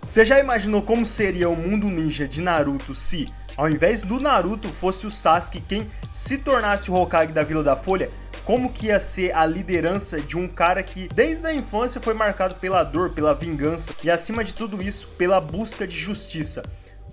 Você já imaginou como seria o mundo ninja de Naruto se, ao invés do Naruto, fosse o Sasuke quem se tornasse o Hokage da Vila da Folha? Como que ia ser a liderança de um cara que desde a infância foi marcado pela dor, pela vingança e acima de tudo isso, pela busca de justiça?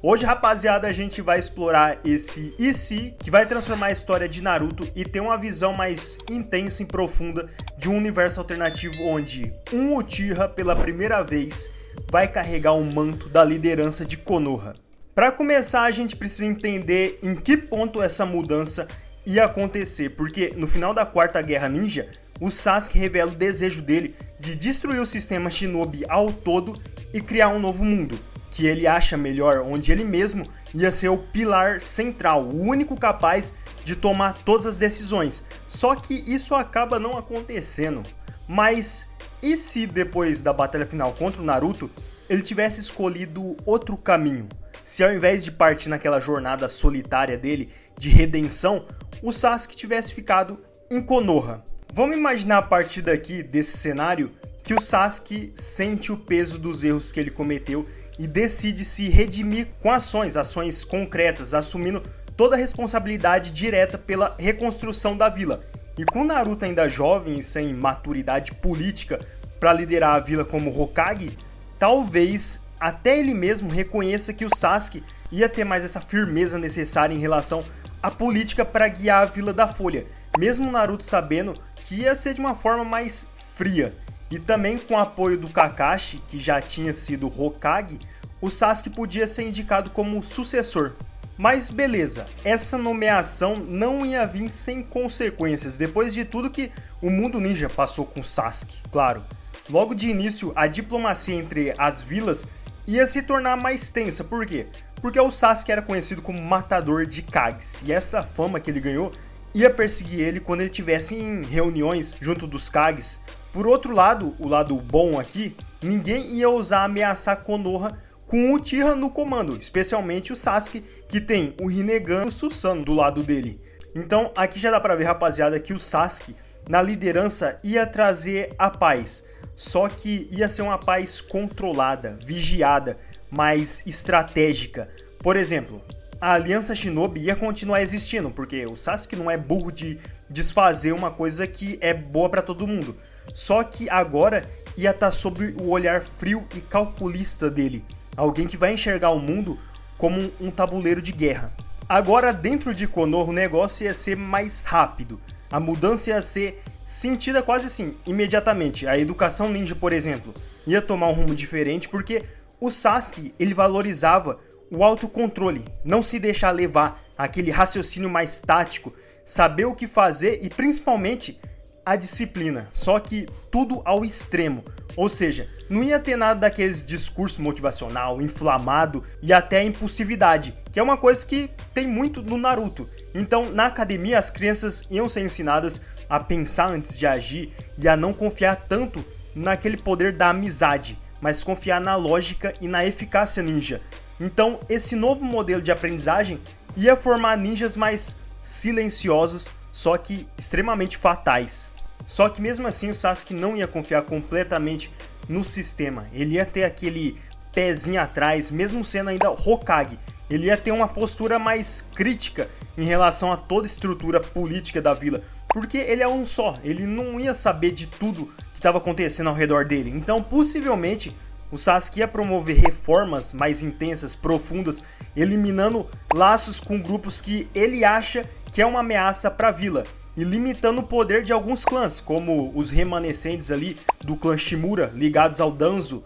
Hoje, rapaziada, a gente vai explorar esse e se que vai transformar a história de Naruto e ter uma visão mais intensa e profunda de um universo alternativo onde um Uchiha, pela primeira vez, vai carregar o manto da liderança de Konoha. Para começar, a gente precisa entender em que ponto essa mudança ia acontecer, porque no final da Quarta Guerra Ninja, o Sasuke revela o desejo dele de destruir o sistema Shinobi ao todo e criar um novo mundo, que ele acha melhor, onde ele mesmo ia ser o pilar central, o único capaz de tomar todas as decisões. Só que isso acaba não acontecendo. Mas e se depois da batalha final contra o Naruto, ele tivesse escolhido outro caminho? Se ao invés de partir naquela jornada solitária dele de redenção, o Sasuke tivesse ficado em Konoha. Vamos imaginar a partir daqui desse cenário que o Sasuke sente o peso dos erros que ele cometeu e decide se redimir com ações concretas, assumindo toda a responsabilidade direta pela reconstrução da vila. E com Naruto ainda jovem e sem maturidade política para liderar a vila como Hokage, talvez até ele mesmo reconheça que o Sasuke ia ter mais essa firmeza necessária em relação à política para guiar a Vila da Folha, mesmo Naruto sabendo que ia ser de uma forma mais fria. E também com o apoio do Kakashi, que já tinha sido Hokage, o Sasuke podia ser indicado como sucessor. Mas beleza, essa nomeação não ia vir sem consequências, depois de tudo que o mundo ninja passou com Sasuke, claro. Logo de início, a diplomacia entre as vilas ia se tornar mais tensa, por quê? Porque o Sasuke era conhecido como matador de Kages, e essa fama que ele ganhou ia perseguir ele quando ele estivesse em reuniões junto dos Kages. Por outro lado, o lado bom aqui, ninguém ia ousar ameaçar Konoha com o Uchiha no comando, especialmente o Sasuke, que tem o Rinnegan e o Susanoo do lado dele. Então aqui já dá pra ver, rapaziada, que o Sasuke na liderança ia trazer a paz, só que ia ser uma paz controlada, vigiada, mais estratégica. Por exemplo, a Aliança Shinobi ia continuar existindo, porque o Sasuke não é burro de desfazer uma coisa que é boa pra todo mundo. Só que agora ia estar sob o olhar frio e calculista dele, alguém que vai enxergar o mundo como um tabuleiro de guerra. Agora, dentro de Konoha, o negócio ia ser mais rápido. A mudança ia ser sentida quase assim, imediatamente. A educação ninja, por exemplo, ia tomar um rumo diferente porque o Sasuke, ele valorizava o autocontrole, não se deixar levar, aquele raciocínio mais tático, saber o que fazer e principalmente a disciplina, só que tudo ao extremo. Ou seja, não ia ter nada daqueles discurso motivacional, inflamado e até a impulsividade, que é uma coisa que tem muito no Naruto. Então, na academia, as crianças iam ser ensinadas a pensar antes de agir e a não confiar tanto naquele poder da amizade, mas confiar na lógica e na eficácia ninja. Então, esse novo modelo de aprendizagem ia formar ninjas mais silenciosos, só que extremamente fatais. Só que mesmo assim o Sasuke não ia confiar completamente no sistema, ele ia ter aquele pezinho atrás, mesmo sendo ainda Hokage, ele ia ter uma postura mais crítica em relação a toda a estrutura política da vila, porque ele é um só, ele não ia saber de tudo que estava acontecendo ao redor dele. Então possivelmente o Sasuke ia promover reformas mais intensas, profundas, eliminando laços com grupos que ele acha que é uma ameaça para a vila e limitando o poder de alguns clãs, como os remanescentes ali do clã Shimura, ligados ao Danzo.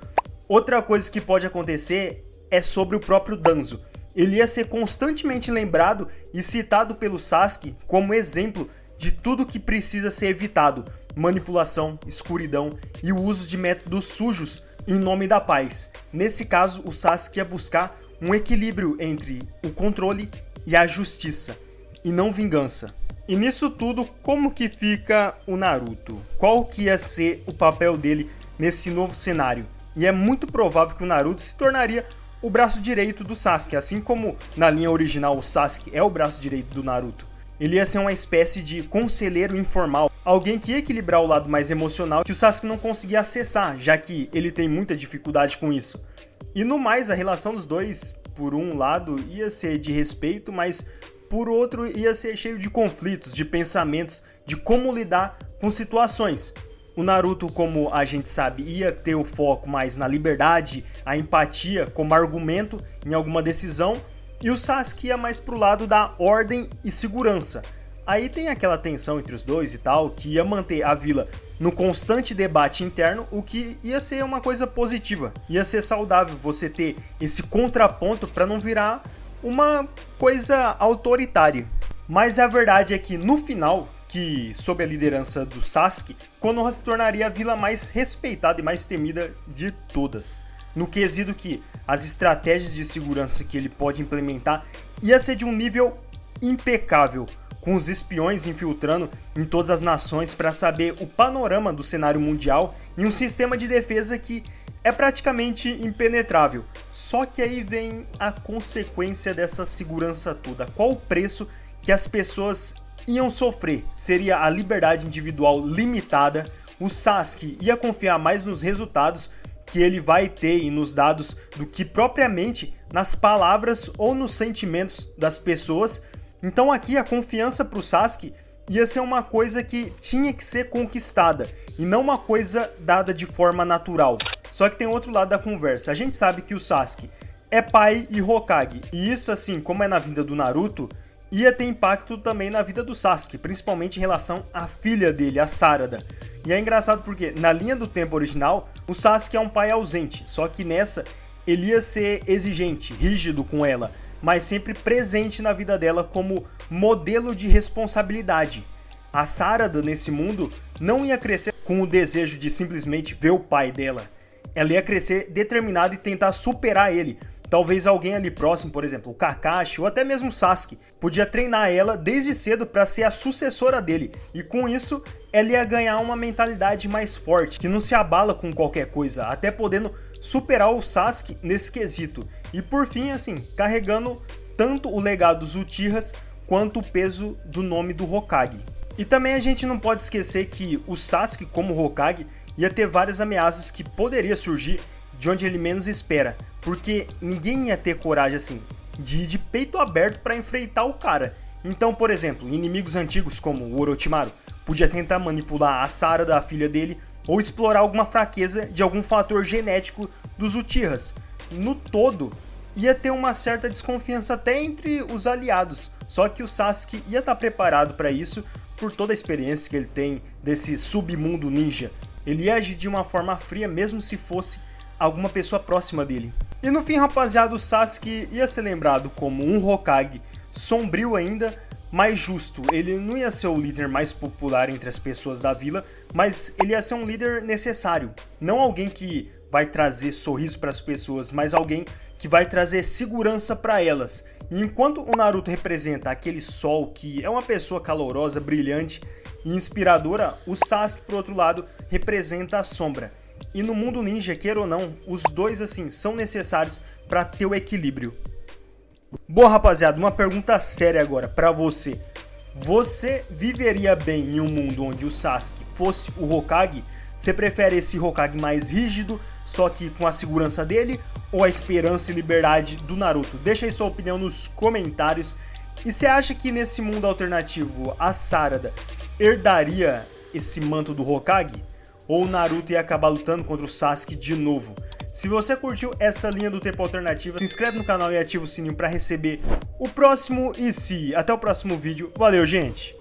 Outra coisa que pode acontecer é sobre o próprio Danzo. Ele ia ser constantemente lembrado e citado pelo Sasuke como exemplo de tudo que precisa ser evitado: manipulação, escuridão e o uso de métodos sujos em nome da paz. Nesse caso, o Sasuke ia buscar um equilíbrio entre o controle e a justiça, e não vingança. E nisso tudo, como que fica o Naruto? Qual que ia ser o papel dele nesse novo cenário? E é muito provável que o Naruto se tornaria o braço direito do Sasuke, assim como na linha original o Sasuke é o braço direito do Naruto. Ele ia ser uma espécie de conselheiro informal, alguém que ia equilibrar o lado mais emocional que o Sasuke não conseguia acessar, já que ele tem muita dificuldade com isso. E no mais, a relação dos dois, por um lado, ia ser de respeito, mas por outro ia ser cheio de conflitos, de pensamentos, de como lidar com situações. O Naruto, como a gente sabe, ia ter o foco mais na liberdade, a empatia como argumento em alguma decisão, e o Sasuke ia mais pro lado da ordem e segurança. Aí tem aquela tensão entre os dois e tal, que ia manter a vila no constante debate interno, o que ia ser uma coisa positiva. Ia ser saudável você ter esse contraponto para não virar uma coisa autoritária. Mas a verdade é que no final, que sob a liderança do Sasuke, Konoha se tornaria a vila mais respeitada e mais temida de todas. No quesito que as estratégias de segurança que ele pode implementar ia ser de um nível impecável, com os espiões infiltrando em todas as nações para saber o panorama do cenário mundial e um sistema de defesa que é praticamente impenetrável. Só que aí vem a consequência dessa segurança toda. Qual o preço que as pessoas iam sofrer? Seria a liberdade individual limitada, o Sasuke ia confiar mais nos resultados que ele vai ter e nos dados do que propriamente nas palavras ou nos sentimentos das pessoas. Então aqui a confiança para o Sasuke ia ser uma coisa que tinha que ser conquistada e não uma coisa dada de forma natural. Só que tem outro lado da conversa. A gente sabe que o Sasuke é pai e Hokage, e isso, assim como é na vida do Naruto, ia ter impacto também na vida do Sasuke, principalmente em relação à filha dele, a Sarada. E é engraçado porque na linha do tempo original, o Sasuke é um pai ausente, só que nessa ele ia ser exigente, rígido com ela, mas sempre presente na vida dela como modelo de responsabilidade. A Sarada nesse mundo não ia crescer com o desejo de simplesmente ver o pai dela. Ela ia crescer determinada e tentar superar ele. Talvez alguém ali próximo, por exemplo, o Kakashi ou até mesmo o Sasuke, podia treinar ela desde cedo para ser a sucessora dele. E com isso, ela ia ganhar uma mentalidade mais forte, que não se abala com qualquer coisa, até podendo superar o Sasuke nesse quesito. E por fim, assim, carregando tanto o legado dos Uchihas quanto o peso do nome do Hokage. E também a gente não pode esquecer que o Sasuke, como Hokage, ia ter várias ameaças que poderia surgir de onde ele menos espera, porque ninguém ia ter coragem assim de ir de peito aberto para enfrentar o cara. Então, por exemplo, inimigos antigos como o Orochimaru podia tentar manipular a Sarada, a filha dele, ou explorar alguma fraqueza de algum fator genético dos Uchihas. No todo, ia ter uma certa desconfiança até entre os aliados, só que o Sasuke ia estar preparado para isso por toda a experiência que ele tem desse submundo ninja. Ele ia agir de uma forma fria mesmo se fosse alguma pessoa próxima dele. E no fim, rapaziada, o Sasuke ia ser lembrado como um Hokage sombrio ainda, mais justo. Ele não ia ser o líder mais popular entre as pessoas da vila, mas ele ia ser um líder necessário. Não alguém que vai trazer sorriso para as pessoas, mas alguém que vai trazer segurança para elas. E enquanto o Naruto representa aquele sol que é uma pessoa calorosa, brilhante e inspiradora, o Sasuke, por outro lado, representa a sombra. E no mundo ninja, queira ou não, os dois assim são necessários para ter o equilíbrio. Boa, rapaziada, uma pergunta séria agora para você. Você viveria bem em um mundo onde o Sasuke fosse o Hokage? Você prefere esse Hokage mais rígido, só que com a segurança dele, ou a esperança e liberdade do Naruto? Deixa aí sua opinião nos comentários. E você acha que nesse mundo alternativo a Sarada herdaria esse manto do Hokage? Ou o Naruto ia acabar lutando contra o Sasuke de novo? Se você curtiu essa linha do tempo alternativa, se inscreve no canal e ativa o sininho para receber o próximo e se. Até o próximo vídeo. Valeu, gente!